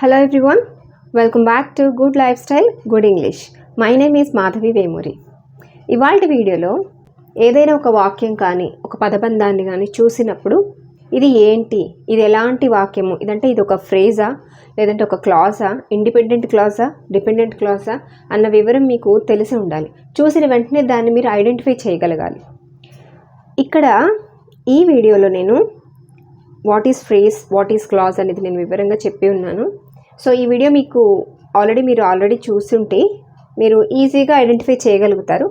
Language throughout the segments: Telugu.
Hello everyone, welcome back to Good Lifestyle, Good English. My name is Madhavi Vemuri. ఇవాల్టి వీడియోలో ఏదైనా ఒక వాక్యం కానీ ఒక పదబంధాన్ని కానీ చూసినప్పుడు ఇది ఏంటి, ఇది ఎలాంటి వాక్యము, ఇదంటే ఇది ఒక ఫ్రేజా లేదంటే ఒక క్లాజా, ఇండిపెండెంట్ క్లాజా, డిపెండెంట్ క్లాజా అన్న వివరం మీకు తెలిసి ఉండాలి. చూసిన వెంటనే దాన్ని మీరు ఐడెంటిఫై చేయగలగాలి. ఇక్కడ ఈ వీడియోలో నేను what is phrase, what is clause అనేది నేను వివరంగా చెప్పి ఉన్నాను. సో ఈ వీడియో మీకు మీరు ఆల్రెడీ చూస్తుంటే మీరు ఈజీగా ఐడెంటిఫై చేయగలుగుతారు.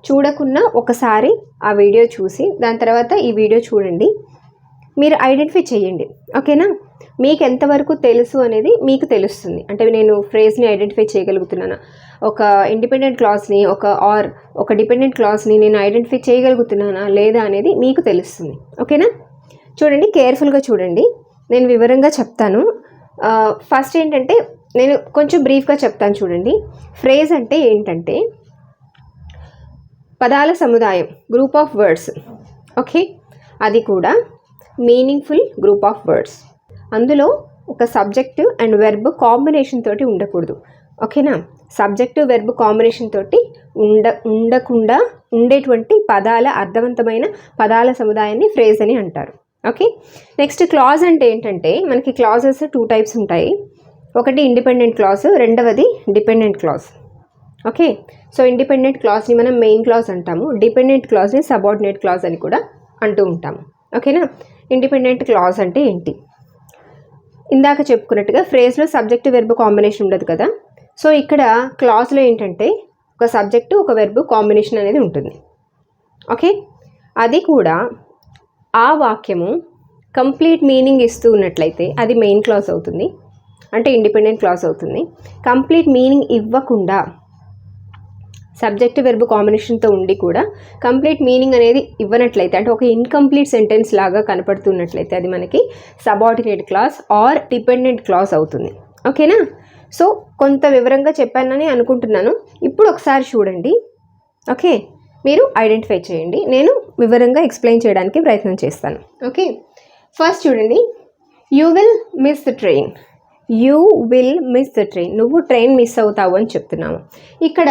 చూడకున్నా ఒకసారి ఆ వీడియో చూసి దాని తర్వాత ఈ వీడియో చూడండి, మీరు ఐడెంటిఫై చేయండి. ఓకేనా? మీకు ఎంతవరకు తెలుసు అనేది మీకు తెలుస్తుంది. అంటే నేను ఫ్రేజ్ని ఐడెంటిఫై చేయగలుగుతున్నాను, ఒక ఇండిపెండెంట్ క్లాజ్ని ఒక డిపెండెంట్ క్లాజ్ని నేను ఐడెంటిఫై చేయగలుగుతున్నానా లేదా అనేది మీకు తెలుస్తుంది. ఓకేనా? చూడండి, కేర్ఫుల్గా చూడండి, నేను వివరంగా చెప్తాను. ఫస్ట్ ఏంటంటే నేను కొంచెం బ్రీఫ్గా చెప్తాను. చూడండి, ఫ్రేజ్ అంటే ఏంటంటే పదాల సముదాయం, గ్రూప్ ఆఫ్ వర్డ్స్. ఓకే, అది కూడా మీనింగ్ఫుల్ గ్రూప్ ఆఫ్ వర్డ్స్. అందులో ఒక సబ్జెక్టు అండ్ వెర్బ్ కాంబినేషన్ తోటి ఉండకూడదు. ఓకేనా? సబ్జెక్టు వెర్బ్ కాంబినేషన్ తోటి ఉండకుండా ఉండేటువంటి పదాల అర్థవంతమైన పదాల సముదాయాన్ని ఫ్రేజ్ అని అంటారు. ఓకే, నెక్స్ట్ క్లాజ్ అంటే ఏంటంటే మనకి క్లాజెస్ 2 టైప్స్ ఉంటాయి. ఒకటి ఇండిపెండెంట్ క్లాజ్, రెండవది dependent clause. Okay, so independent క్లాజ్ని మనం మెయిన్ క్లాజ్ అంటాము, డిపెండెంట్ క్లాజ్ని సబార్డినేట్ క్లాజ్ అని కూడా అంటూ ఉంటాము. ఓకేనా? ఇండిపెండెంట్ క్లాజ్ అంటే ఏంటి? ఇందాక చెప్పుకున్నట్టుగా ఫ్రేజ్లో సబ్జెక్ట్ వెర్బ్ కాంబినేషన్ ఉండదు కదా. సో ఇక్కడ క్లాజ్లో ఏంటంటే ఒక సబ్జెక్టు ఒక వెర్బ్ కాంబినేషన్ అనేది ఉంటుంది. ఓకే, అది కూడా ఆ వాక్యము కంప్లీట్ మీనింగ్ ఇస్తూ ఉన్నట్లయితే అది మెయిన్ క్లాజ్ అవుతుంది, అంటే ఇండిపెండెంట్ క్లాజ్ అవుతుంది. కంప్లీట్ మీనింగ్ ఇవ్వకుండా సబ్జెక్ట్ వెర్బ్ కాంబినేషన్తో ఉండి కూడా కంప్లీట్ మీనింగ్ అనేది ఇవ్వనట్లయితే, అంటే ఒక ఇన్కంప్లీట్ సెంటెన్స్ లాగా కనపడుతున్నట్లయితే అది మనకి subordinate clause or dependent clause అవుతుంది. ఓకేనా? సో కొంత వివరంగా చెప్పానని అనుకుంటున్నాను. ఇప్పుడు ఒకసారి చూడండి. ఓకే, మీరు ఐడెంటిఫై చేయండి, నేను వివరంగా ఎక్స్ప్లెయిన్ చేయడానికి ప్రయత్నం చేస్తాను. ఓకే, ఫస్ట్ చూడండి, you will miss the train. You will miss the train, నువ్వు ట్రైన్ మిస్ అవుతావు అని చెప్తున్నాము. ఇక్కడ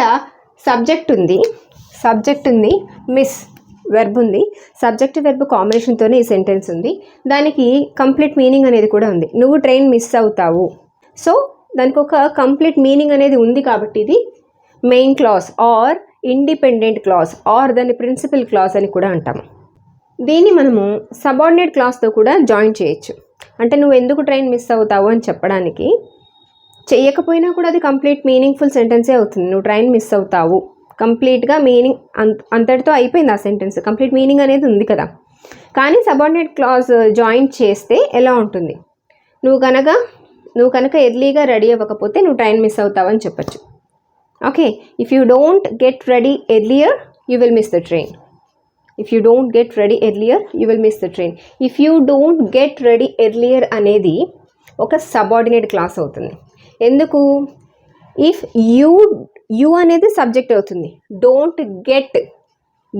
సబ్జెక్ట్ ఉంది, మిస్ వెర్బ్ ఉంది, సబ్జెక్ట్ వెర్బ్ కాంబినేషన్తోనే ఈ సెంటెన్స్ ఉంది. దానికి కంప్లీట్ మీనింగ్ అనేది కూడా ఉంది, నువ్వు ట్రైన్ మిస్ అవుతావు. సో దానికి ఒక కంప్లీట్ మీనింగ్ అనేది ఉంది కాబట్టి ఇది main clause or independent clause or దాన్ని ప్రిన్సిపల్ క్లాజ్ అని కూడా అంటాము. దీన్ని మనము సబార్డినేట్ క్లాజ్తో కూడా జాయిన్ చేయొచ్చు. అంటే నువ్వు ఎందుకు ట్రైన్ మిస్ అవుతావు అని చెప్పడానికి, చేయకపోయినా కూడా అది కంప్లీట్ మీనింగ్ఫుల్ సెంటెన్సే అవుతుంది. నువ్వు ట్రైన్ మిస్ అవుతావు, కంప్లీట్గా మీనింగ్ అంతటితో అయిపోయింది ఆ సెంటెన్స్, కంప్లీట్ మీనింగ్ అనేది ఉంది కదా. కానీ సబార్డినేట్ క్లాజ్ జాయిన్ చేస్తే ఎలా ఉంటుంది, నువ్వు కనుక ఎర్లీగా రెడీ అవ్వకపోతే నువ్వు ట్రైన్ మిస్ అవుతావు అని చెప్పచ్చు. Okay, if you don't get ready earlier you will miss the train. If you don't get ready earlier you will miss the train. If you don't get ready earlier అనేది ఒక సబార్డినేట్ క్లాస్ అవుతుంది. ఎందుకు? ఇఫ్ యూ అనేది సబ్జెక్ట్ అవుతుంది, డోంట్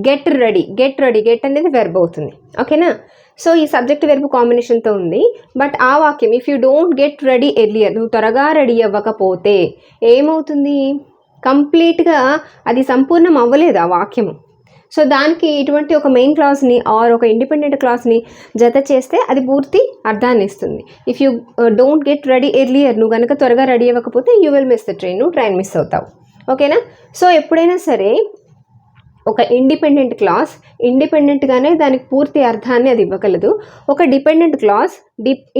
గెట్ రెడీ గెట్ అనేది వెర్బ్ అవుతుంది. ఓకేనా? సో ఈ సబ్జెక్ట్ వెర్బ్ కాంబినేషన్తో ఉంది. బట్ ఆ వాక్యం if you don't get ready earlier, నువ్వు త్వరగా రెడీ అవ్వకపోతే ఏమవుతుంది, కంప్లీట్గా అది సంపూర్ణం అవ్వలేదు ఆ వాక్యము. సో దానికి ఇటువంటి ఒక మెయిన్ క్లాజ్ని ఆర్ ఒక ఇండిపెండెంట్ క్లాజ్ని జత చేస్తే అది పూర్తి అర్థాన్ని ఇస్తుంది. If you don't get ready earlier, నువ్వు కనుక త్వరగా రెడీ అవ్వకపోతే you will miss the train, నువ్వు ట్రైన్ మిస్ అవుతావు. ఓకేనా? సో ఎప్పుడైనా సరే ఒక ఇండిపెండెంట్ క్లాజ్ ఇండిపెండెంట్గానే దానికి పూర్తి అర్థాన్ని అది ఇవ్వగలదు. ఒక డిపెండెంట్ క్లాజ్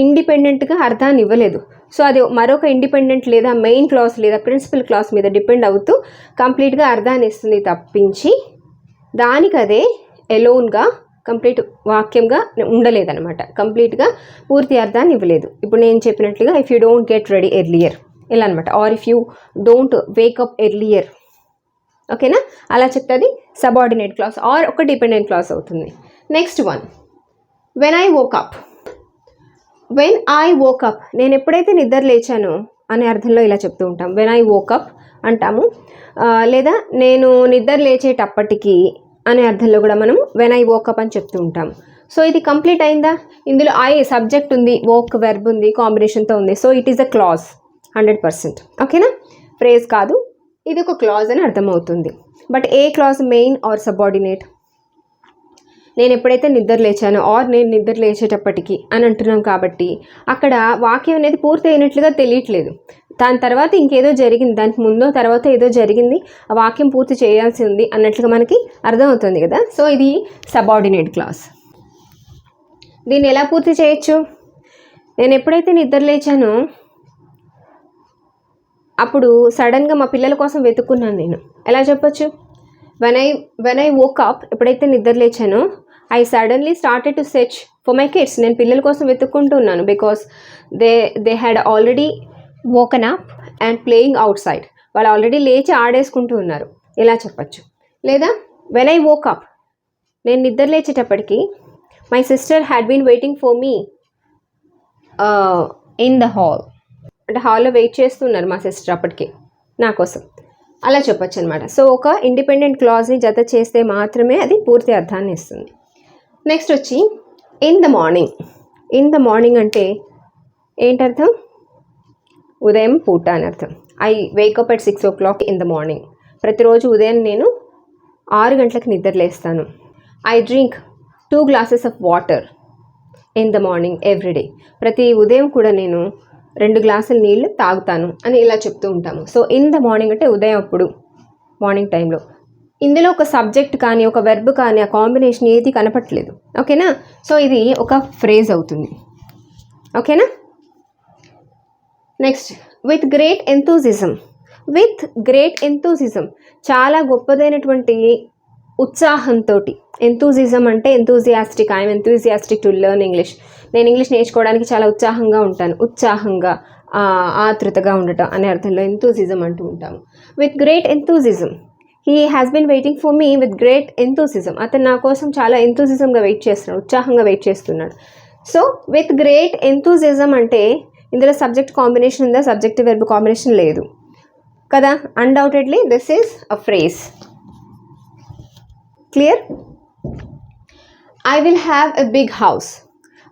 ఇండిపెండెంట్గా అర్థాన్ని ఇవ్వలేదు. సో అది మరొక ఇండిపెండెంట్ లేదా మెయిన్ క్లాజ్ లేదా ప్రిన్సిపల్ క్లాజ్ మీద డిపెండ్ అవుతూ కంప్లీట్గా అర్థాన్ని ఇస్తుంది తప్పించి దానికి అదే ఎలోన్గా కంప్లీట్ వాక్యంగా ఉండలేదన్నమాట, కంప్లీట్గా పూర్తి అర్థాన్ని ఇవ్వలేదు. ఇప్పుడు నేను చెప్పినట్లుగా if you don't get ready earlier ఇలా అనమాట, or if you don't wake up earlier. ఓకేనా? అలా చెప్తే అది సబార్డినేట్ క్లాజ్ ఆర్ ఒక డిపెండెంట్ క్లాజ్ అవుతుంది. Next one, when I woke up. నేను ఎప్పుడైతే నిద్ర లేచానో అనే అర్థంలో ఇలా చెప్తూ ఉంటాం, వెన్ ఐ వోకప్ అంటాము. లేదా నేను నిద్ర లేచేటప్పటికి అనే అర్థంలో కూడా మనం వెన్ ఐ వోకప్ అని చెప్తూ ఉంటాం. సో ఇది కంప్లీట్ అయిందా? ఇందులో ఐ సబ్జెక్ట్ ఉంది, వోక్ వెర్బ్ ఉంది, కాంబినేషన్తో ఉంది. So it is a clause. 100%. ఓకేనా? ఫ్రేజ్ కాదు, ఇది ఒక క్లాజ్ అని అర్థమవుతుంది. బట్ ఏ క్లాజ్ మెయిన్ ఆర్ సబార్డినేట్? నేను ఎప్పుడైతే నిద్ర లేచానో ఆర్ నేను నిద్ర లేచేటప్పటికి అని అంటున్నాం కాబట్టి అక్కడ వాక్యం అనేది పూర్తి అయినట్లుగా తెలియట్లేదు. దాని తర్వాత ఇంకేదో జరిగింది, దానికి ముందో తర్వాత ఏదో జరిగింది, ఆ వాక్యం పూర్తి చేయాల్సి ఉంది అన్నట్లుగా మనకి అర్థమవుతుంది కదా. సో ఇది సబార్డినేట్ క్లాజ్. దీన్ని ఎలా పూర్తి చేయొచ్చు? నేను ఎప్పుడైతే నిద్ర లేచానో అప్పుడు సడన్గా మా పిల్లల కోసం వెతుక్కున్నాను. నేను ఎలా చెప్పొచ్చు? వెన్ ఐ వోక్ అప్, ఎప్పుడైతే నిద్ర లేచానో I suddenly started to search for my kids. నేను పిల్లల కోసం వెతుక్కుంటూ ఉన్నాను. Because they had already woken up and playing outside. వాళ్ళు ఆల్రెడీ లేచి ఆడేసుకుంటూ ఉన్నారు, ఇలా చెప్పచ్చు. లేదా వెన్ ఐ వోక్ అప్, నేను నిద్ర లేచేటప్పటికి my sister had been waiting for me in the hall. అంటే హాల్లో వెయిట్ చేస్తున్నారు మా సిస్టర్ అప్పటికి నా కోసం, అలా చెప్పచ్చు అనమాట. సో ఒక ఇండిపెండెంట్ క్లాజ్ని జత చేస్తే మాత్రమే అది పూర్తి అర్థాన్ని ఇస్తుంది. నెక్స్ట్ వచ్చి in the morning. In the morning అంటే ఏంటర్థం? ఉదయం పూట అని అర్థం. I wake up at 6 o'clock in the morning. ప్రతిరోజు ఉదయం నేను 6 గంటలకు నిద్ర లేస్తాను. I drink 2 glasses of water in the morning everyday. ప్రతి ఉదయం కూడా నేను 2 గ్లాసుల నీళ్ళు తాగుతాను అని ఇలా చెప్తూ ఉంటాము. సో ఇన్ ద మార్నింగ్ అంటే ఉదయం అప్పుడు, మార్నింగ్ టైంలో. ఇందులో ఒక సబ్జెక్ట్ కానీ ఒక వెర్బ్ కానీ ఆ కాంబినేషన్ ఏది కనపట్లేదు. ఓకేనా? సో ఇది ఒక ఫ్రేజ్ అవుతుంది. ఓకేనా? Next with great enthusiasm. With great enthusiasm, చాలా గొప్పదైనటువంటి ఉత్సాహంతో. ఎంతూజిజం అంటే enthusiastic. I'm enthusiastic to learn English. నేను ఇంగ్లీష్ నేర్చుకోవడానికి చాలా ఉత్సాహంగా ఉంటాను. ఉత్సాహంగా, ఆతృతగా ఉండటం అనే అర్థంలో ఎంతూజిజం అంటూ ఉంటాము. With great enthusiasm. He has been waiting for me with great enthusiasm. అతను నా కోసం చాలా ఎంతూజిజంగా వెయిట్ చేస్తున్నాడు, ఉత్సాహంగా వెయిట్ చేస్తున్నాడు. సో విత్ గ్రేట్ ఎంతూజిజం అంటే ఇందులో సబ్జెక్ట్ కాంబినేషన్ ఉందా? సబ్జెక్ట్ వెర్బ్ కాంబినేషన్ లేదు కదా. Undoubtedly this is a phrase. Clear? I will have a big house.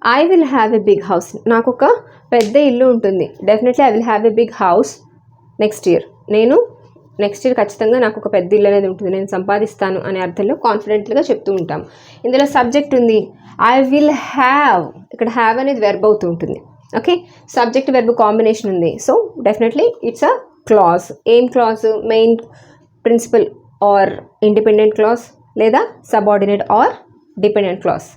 I will have a big house. నాకు ఒక పెద్ద ఇల్లు ఉంటుంది. Definitely I will have a big house next year. నేను నెక్స్ట్ ఇయర్ ఖచ్చితంగా నాకు ఒక పెద్ద ఇల్లు అనేది ఉంటుంది, నేను సంపాదిస్తాను అనే అర్థంలో కాన్ఫిడెంట్గా చెప్తూ ఉంటాం. ఇందులో సబ్జెక్ట్ ఉంది, ఐ విల్ హ్యావ్. ఇక్కడ హ్యావ్ అనేది వెర్బ్ అవుతూ ఉంటుంది. ఓకే, సబ్జెక్ట్ వెర్బ్ కాంబినేషన్ ఉంది. So definitely it's a clause. ఏం clause? Main principal or independent clause, లేదా సబార్డినేట్ ఆర్ డిపెండెంట్ క్లాజ్.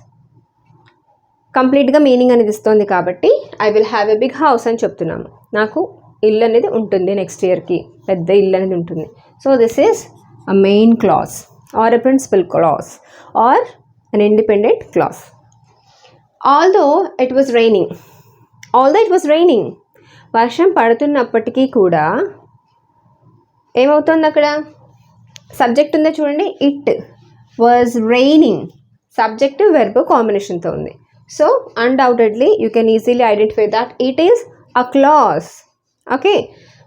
కంప్లీట్గా మీనింగ్ అనేది ఇస్తుంది కాబట్టి I will have a big house అని చెప్తున్నాము. నాకు ఇల్లు అనేది ఉంటుంది నెక్స్ట్ ఇయర్కి, పెద్ద ఇల్లు అనేది ఉంటుంది. So this is a main clause or a principal clause or an independent clause. Although it was raining. Although it was raining, వర్షం పడుతున్నప్పటికీ కూడా ఏమవుతుంది అక్కడ? సబ్జెక్ట్ ఉందో చూడండి, it was raining. Subject verb కాంబినేషన్తో ఉంది. So undoubtedly you can easily identify that it is a clause. Okay,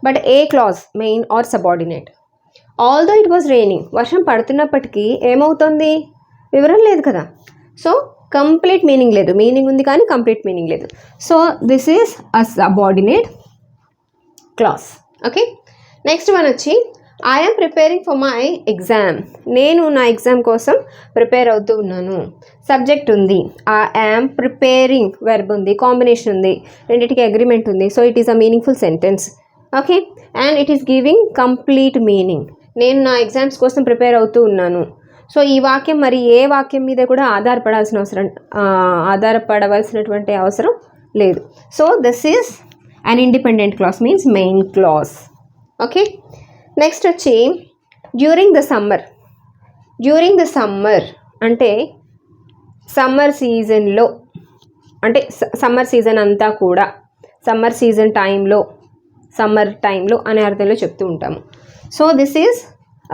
but ఏ clause? Main or subordinate. Although it was raining, వర్షం పడుతున్నప్పటికీ ఏమవుతుంది? వివరం లేదు కదా. సో కంప్లీట్ మీనింగ్ లేదు. మీనింగ్ ఉంది కానీ కంప్లీట్ మీనింగ్ లేదు. So this is a subordinate clause. Okay, next one వచ్చి I am preparing for my exam. నేను నా ఎగ్జామ్ కోసం ప్రిపేర్ అవుతూ ఉన్నాను. సబ్జెక్ట్ ఉంది, ఐ యామ్ ప్రిపేరింగ్, వెర్బ్ ఉంది, కాంబినేషన్ ఉంది, రెండింటికి అగ్రిమెంట్ ఉంది. So it is a meaningful sentence. Okay, and it is giving complete meaning. నేను నా ఎగ్జామ్స్ కోసం ప్రిపేర్ అవుతూ ఉన్నాను. సో ఈ వాక్యం మరి ఏ వాక్యం మీద కూడా ఆధారపడవలసినటువంటి అవసరం లేదు. So this is an independent clause, means main clause. Okay, next వచ్చి during the summer. During the summer అంటే సమ్మర్ సీజన్లో, అంటే సమ్మర్ సీజన్ అంతా కూడా, సమ్మర్ సీజన్ టైంలో, సమ్మర్ టైంలో అనే అర్థంలో చెప్తూ ఉంటాము. So this is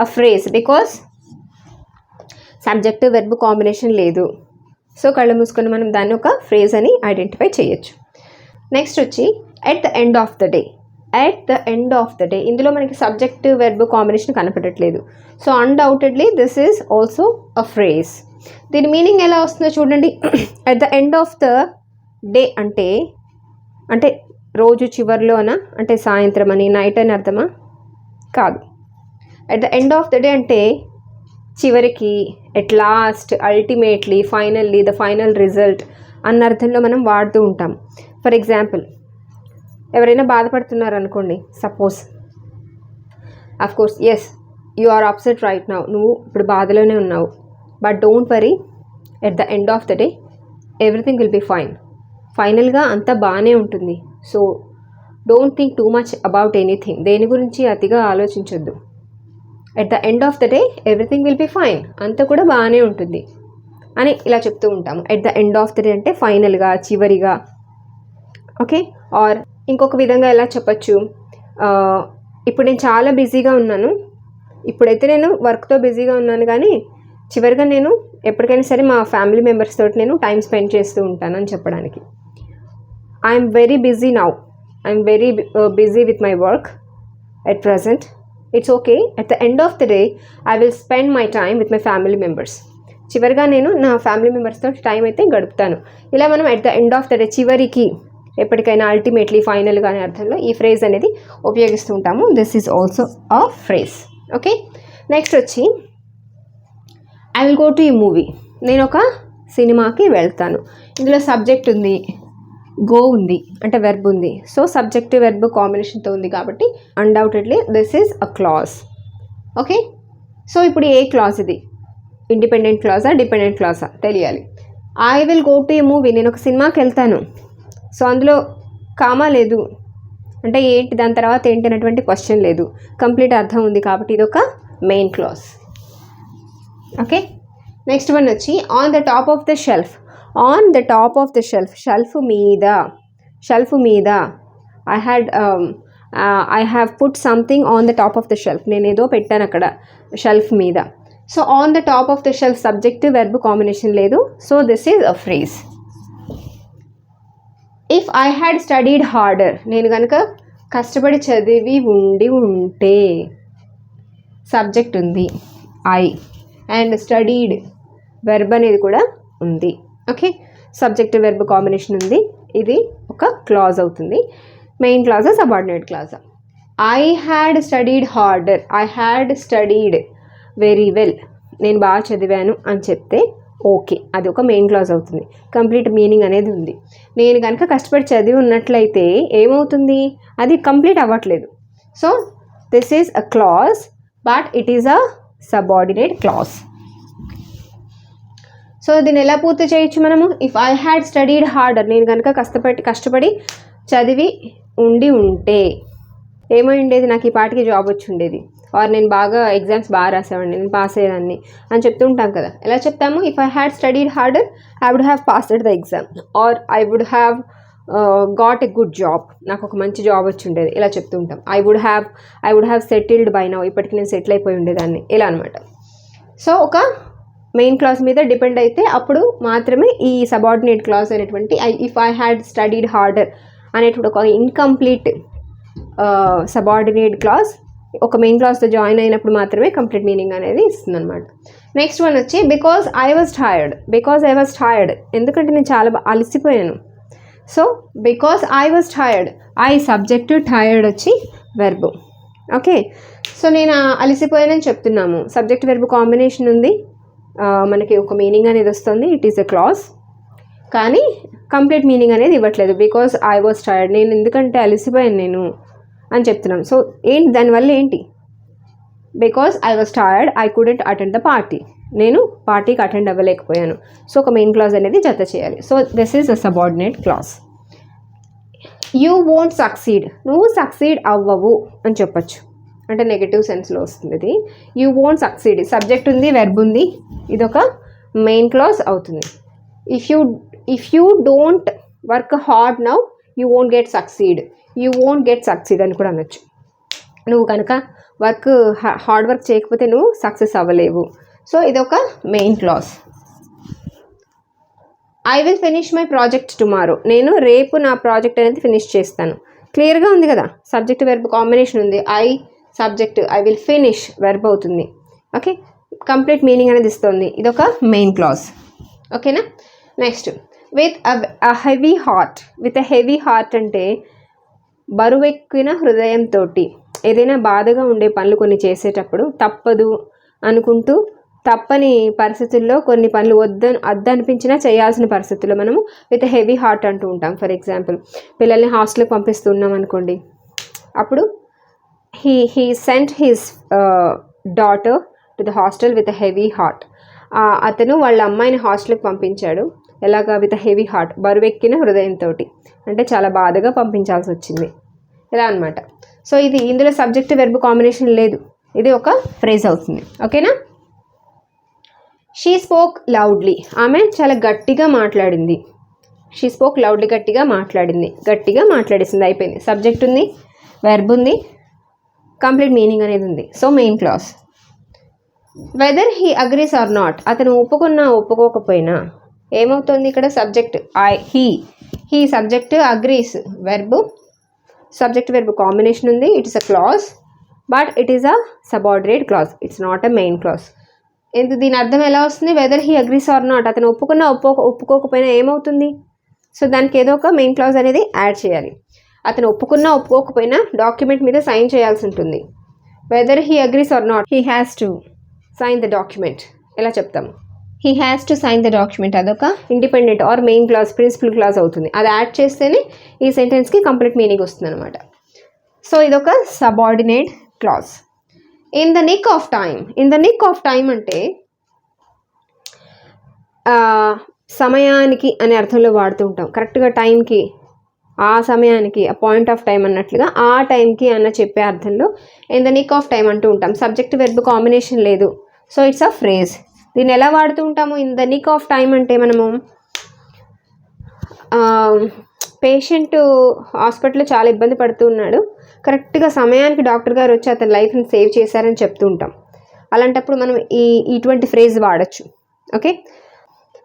a phrase because subject verb combination లేదు. సో కళ్ళు మూసుకొని మనం దాన్ని ఒక ఫ్రేజ్ అని ఐడెంటిఫై చేయొచ్చు. నెక్స్ట్ వచ్చి at the end of the day. At the end of the day, ఇందులో మనకి సబ్జెక్ట్ వెర్బ్ కాంబినేషన్ కనపడట్లేదు. So undoubtedly this is also a phrase. దీని మీనింగ్ ఎలా వస్తుందో చూడండి. At the end of the day అంటే రోజు చివరిలోన అంటే సాయంత్రం అని, నైట్ అని అర్థమా? కాదు. At the end of the day అంటే చివరికి, at last, ultimately, finally, the final result అన్న అర్థంలో మనం వాడుతూ ఉంటాం. ఫర్ ఎగ్జాంపుల్, ఎవరైనా బాధపడుతున్నారు అనుకోండి, suppose, of course yes you are upset right now, నువ్వు ఇప్పుడు బాధలోనే ఉన్నావు, but don't worry, at the end of the day everything will be fine. ఫైనల్గా అంతా బాగానే ఉంటుంది. So don't think too much about anything, దేని గురించి అతిగా ఆలోచించొద్దు. At the end of the day everything will be fine, అంతా కూడా బాగానే ఉంటుంది అని ఇలా చెప్తూ ఉంటాము. At the end of the day అంటే ఫైనల్గా, చివరిగా. ఓకే. ఆర్ ఇంకొక విధంగా ఎలా చెప్పచ్చు, ఇప్పుడు నేను చాలా బిజీగా ఉన్నాను, ఇప్పుడైతే నేను వర్క్తో బిజీగా ఉన్నాను, కానీ చివరిగా నేను ఎప్పటికైనా సరే మా ఫ్యామిలీ మెంబర్స్ తోటి నేను టైం స్పెండ్ చేస్తూ ఉంటాను అని చెప్పడానికి. I'm very busy now, I'm very busy with my work at present. It's okay, at the end of the day I will spend my time with my family members. చివరిగా నేను నా ఫ్యామిలీ మెంబర్స్తో టైం అయితే గడుపుతాను. ఇలా మనం at the end of the day, చివరికి, ఎప్పటికైనా, అల్టిమేట్లీ, ఫైనల్గా అనే అర్థంలో ఈ ఫ్రేజ్ అనేది ఉపయోగిస్తూ ఉంటాము. This is also a phrase. Okay. Next వచ్చి ఐ విల్ గో టు ఈ మూవీ, నేను ఒక సినిమాకి వెళ్తాను. ఇందులో సబ్జెక్ట్ ఉంది, గో ఉంది, అంటే వెర్బ్ ఉంది. సో సబ్జెక్ట్ వెర్బ్ కాంబినేషన్తో ఉంది కాబట్టి undoubtedly this is a clause. Okay. So ఇప్పుడు ఏ క్లాజ్ ఇది, ఇండిపెండెంట్ క్లాజా, డిపెండెంట్ క్లాజా తెలియాలి. ఐ విల్ గో టు ఈ మూవీ, నేను ఒక సినిమాకి వెళ్తాను. సో అందులో కామా లేదు అంటే ఏంటి, దాని తర్వాత ఏంటి అనేటువంటి క్వశ్చన్ లేదు, కంప్లీట్ అర్థం ఉంది కాబట్టి ఇది ఒక main clause. Okay. Next one వచ్చి on the top of the shelf. On the top of the shelf, shelf మీద, షెల్ఫ్ మీద. I have put something on the top of the shelf, నేను ఏదో పెట్టాను అక్కడ షెల్ఫ్ మీద. So on the top of the shelf subject verb combination లేదు. So this is a phrase. If I had studied harder, నేను కనుక కష్టపడి చదివి ఉంటే, సబ్జెక్ట్ ఉంది ఐ, అండ్ స్టడీడ్ వెర్బ్ అనేది కూడా ఉంది. ఓకే. సబ్జెక్ట్ వెర్బ్ కాంబినేషన్ ఉంది, ఇది ఒక క్లాజ్ అవుతుంది. మెయిన్ క్లాజా, సబార్డినేట్ క్లాజా? I had studied harder, I had studied very well, నేను బాగా చదివాను అని చెప్తే ఓకే, అది ఒక మెయిన్ క్లాజ్ అవుతుంది. కంప్లీట్ మీనింగ్ అనేది ఉంది. నేను కనుక కష్టపడి చదివి ఉన్నట్లయితే ఏమవుతుంది, అది కంప్లీట్ అవ్వట్లేదు. So this is a clause but it is a subordinate clause. So దీన్ని ఎలా పూర్తి చేయొచ్చు మనము? If I had studied harder, నేను కనుక కష్టపడి చదివి ఉంటే ఏమై ఉండేది, నాకు ఈ పాటికి జాబ్ వచ్చి ఉండేది, ఆర్ నేను బాగా ఎగ్జామ్స్ బాగా రాసేవాడిని, నేను పాస్ అయ్యేదాన్ని అని చెప్తూ ఉంటాం కదా. ఎలా చెప్తాము? If I had studied harder I would have passed the exam, or I would have got a good job, నాకు ఒక మంచి జాబ్ వచ్చి ఉండేది, ఇలా చెప్తూ ఉంటాం. I would have settled by now, ఇప్పటికి నేను సెటిల్ అయిపోయి ఉండేదాన్ని, ఇలా అనమాట. సో ఒక మెయిన్ క్లాజ్ మీద డిపెండ్ అయితే అప్పుడు మాత్రమే ఈ సబార్డినేట్ క్లాజ్ అనేటువంటి if I had studied harder అనేటువంటి ఒక ఇన్కంప్లీట్ సబార్డినేట్ క్లాజ్ ఒక మెయిన్ క్లాజ్తో జాయిన్ అయినప్పుడు మాత్రమే కంప్లీట్ మీనింగ్ అనేది ఇస్తుంది అనమాట. నెక్స్ట్ వన్ వచ్చి బికాజ్ ఐ వాజ్ టైర్డ్, ఎందుకంటే నేను చాలా అలసిపోయాను. So because I was tired, I subject, tired వచ్చి వెర్బ్. ఓకే. సో నేను అలసిపోయానని చెప్తున్నాము, సబ్జెక్ట్ వెర్బ్ కాంబినేషన్ ఉంది, మనకి ఒక మీనింగ్ అనేది వస్తుంది, ఇట్ ఈస్ ఎ క్లాజ్, కానీ కంప్లీట్ మీనింగ్ అనేది ఇవ్వట్లేదు. బికాజ్ ఐ వాజ్ టైర్డ్, నేను ఎందుకంటే అలసిపోయాను నేను అని చెప్తున్నాం. సో ఏంటి దానివల్ల ఏంటి? Because I was tired I couldn't attend the party, నేను పార్టీకి అటెండ్ అవ్వలేకపోయాను. సో ఒక మెయిన్ క్లాజ్ అనేది జత చేయాలి. So this is a subordinate clause. You won't succeed, నువ్వు సక్సీడ్ అవ్వవు అని చెప్పచ్చు, అంటే నెగటివ్ సెన్స్లో వస్తుంది ఇది. యూ వోంట్ సక్సీడ్, సబ్జెక్ట్ ఉంది, వెర్బ్ ఉంది, ఇదొక మెయిన్ క్లాజ్ అవుతుంది. If you don't work hard now you won't get succeed అని కూడా అనొచ్చు. నువ్వు కనుక హార్డ్ వర్క్ చేయకపోతే నువ్వు సక్సెస్ అవ్వలేవు. సో ఇదొక main clause. I will finish my project tomorrow, నేను రేపు నా ప్రాజెక్ట్ అనేది ఫినిష్ చేస్తాను. క్లియర్గా ఉంది కదా, సబ్జెక్ట్ వెర్బ్ కాంబినేషన్ ఉంది, I subject, I will finish verb అవుతుంది. ఓకే. కంప్లీట్ మీనింగ్ అనేది ఇస్తుంది, ఇదొక మెయిన్ క్లాజ్. ఓకేనా. Next with a heavy heart అంటే బరువెక్కిన హృదయంతో, ఏదైనా బాధగా ఉండే పనులు కొన్ని చేసేటప్పుడు తప్పదు అనుకుంటూ తప్పని పరిస్థితుల్లో కొన్ని పనులు అనిపించినా చేయాల్సిన పరిస్థితుల్లో మనము విత్ హెవీ హార్ట్ అంటూ ఉంటాం. ఫర్ ఎగ్జాంపుల్ పిల్లల్ని హాస్టల్కి పంపిస్తున్నాం అనుకోండి, అప్పుడు he sent his daughter to the hostel with heavy heart. అతను వాళ్ళ అమ్మాయిని హాస్టల్కి పంపించాడు. ఎలాగా? విత్ హెవీ హార్ట్, బరువెక్కిన హృదయంతో, అంటే చాలా బాధగా పంపించాల్సి వచ్చింది, ఇలా అనమాట. సో ఇది ఇందులో సబ్జెక్ట్ వెర్బ్ కాంబినేషన్ లేదు, ఇది ఒక ఫ్రేజ్ అవుతుంది. ఓకేనా? షీ స్పోక్ లౌడ్లీ, ఆమె చాలా గట్టిగా మాట్లాడింది. షీ స్పోక్ లౌడ్లీ, గట్టిగా మాట్లాడేసింది, అయిపోయింది. సబ్జెక్ట్ ఉంది, వెర్బ్ ఉంది, కంప్లీట్ మీనింగ్ అనేది ఉంది. So main clause. Whether he agrees or not, అతను ఒప్పుకున్నా ఒప్పుకోకపోయినా ఏమవుతుంది ఇక్కడ? Subject he subject, agrees verb, subject verb combination ఉంది. It is a clause but it is a subordinate clause, it's not a main clause. దీని అర్థం ఎలా వస్తుంది? Whether he agrees or not, అతను ఒప్పుకున్నా ఒప్పుకోకపోయినా ఏమవుతుంది? సో దానికి ఏదో ఒక మెయిన్ క్లాజ్ అనేది యాడ్ చేయాలి. అతను ఒప్పుకున్నా ఒప్పుకోకపోయినా డాక్యుమెంట్ మీద సైన్ చేయాల్సి ఉంటుంది. Whether he agrees or not, he has to sign the document. ఎలా చెప్తాము? He has to sign the document, అదొక independent or main clause, principal clause అవుతుంది. అది యాడ్ చేస్తేనే ఈ సెంటెన్స్కి కంప్లీట్ మీనింగ్ వస్తుంది అనమాట. సో ఇదొక subordinate clause. In the nick of time అంటే సమయానికి అనే అర్థంలో వాడుతూ ఉంటాం. కరెక్ట్గా టైంకి, ఆ సమయానికి, ఆ పాయింట్ ఆఫ్ టైం అన్నట్లుగా ఆ టైంకి అన్న చెప్పే అర్థంలో in the nick of time అంటూ ఉంటాం. సబ్జెక్ట్ వెర్బ్ కాంబినేషన్ లేదు, సో ఇట్స్ అ ఫ్రేజ్. దీన్ని ఎలా వాడుతూ ఉంటాము? In the nick of time అంటే మనము పేషెంట్ హాస్పిటల్లో చాలా ఇబ్బంది పడుతూ ఉన్నాడు, కరెక్ట్గా సమయానికి డాక్టర్ గారు వచ్చి అతని లైఫ్ని సేవ్ చేశారని చెప్తూ ఉంటాం. అలాంటప్పుడు మనం ఇటువంటి ఫ్రేజ్ వాడచ్చు. Okay,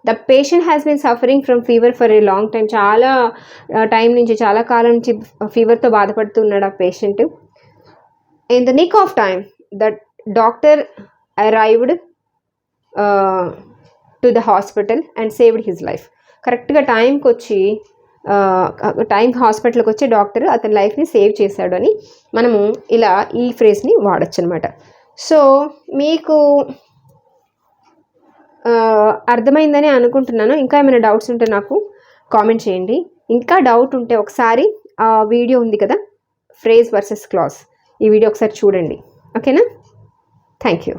the patient has been suffering from fever for a long time, చాలా టైం నుంచి, చాలా కాలం నుంచి ఫీవర్తో బాధపడుతున్నాడు ఆ patient. In the nick of time the doctor arrived to the hospital and saved his life. కరెక్ట్గా టైంకి హాస్పిటల్కి వచ్చే డాక్టర్ అతని లైఫ్ని సేవ్ చేశాడు అని మనము ఇలా ఈ ఫ్రేజ్ని వాడచ్చు అనమాట. సో మీకు అర్థమైందని అనుకుంటున్నాను. ఇంకా ఏమైనా డౌట్స్ ఉంటే నాకు కామెంట్ చేయండి. ఇంకా డౌట్ ఉంటే ఒకసారి ఆ వీడియో ఉంది కదా, ఫ్రేజ్ వర్సెస్ క్లాజ్, ఈ వీడియో ఒకసారి చూడండి. ఓకేనా? Thank you.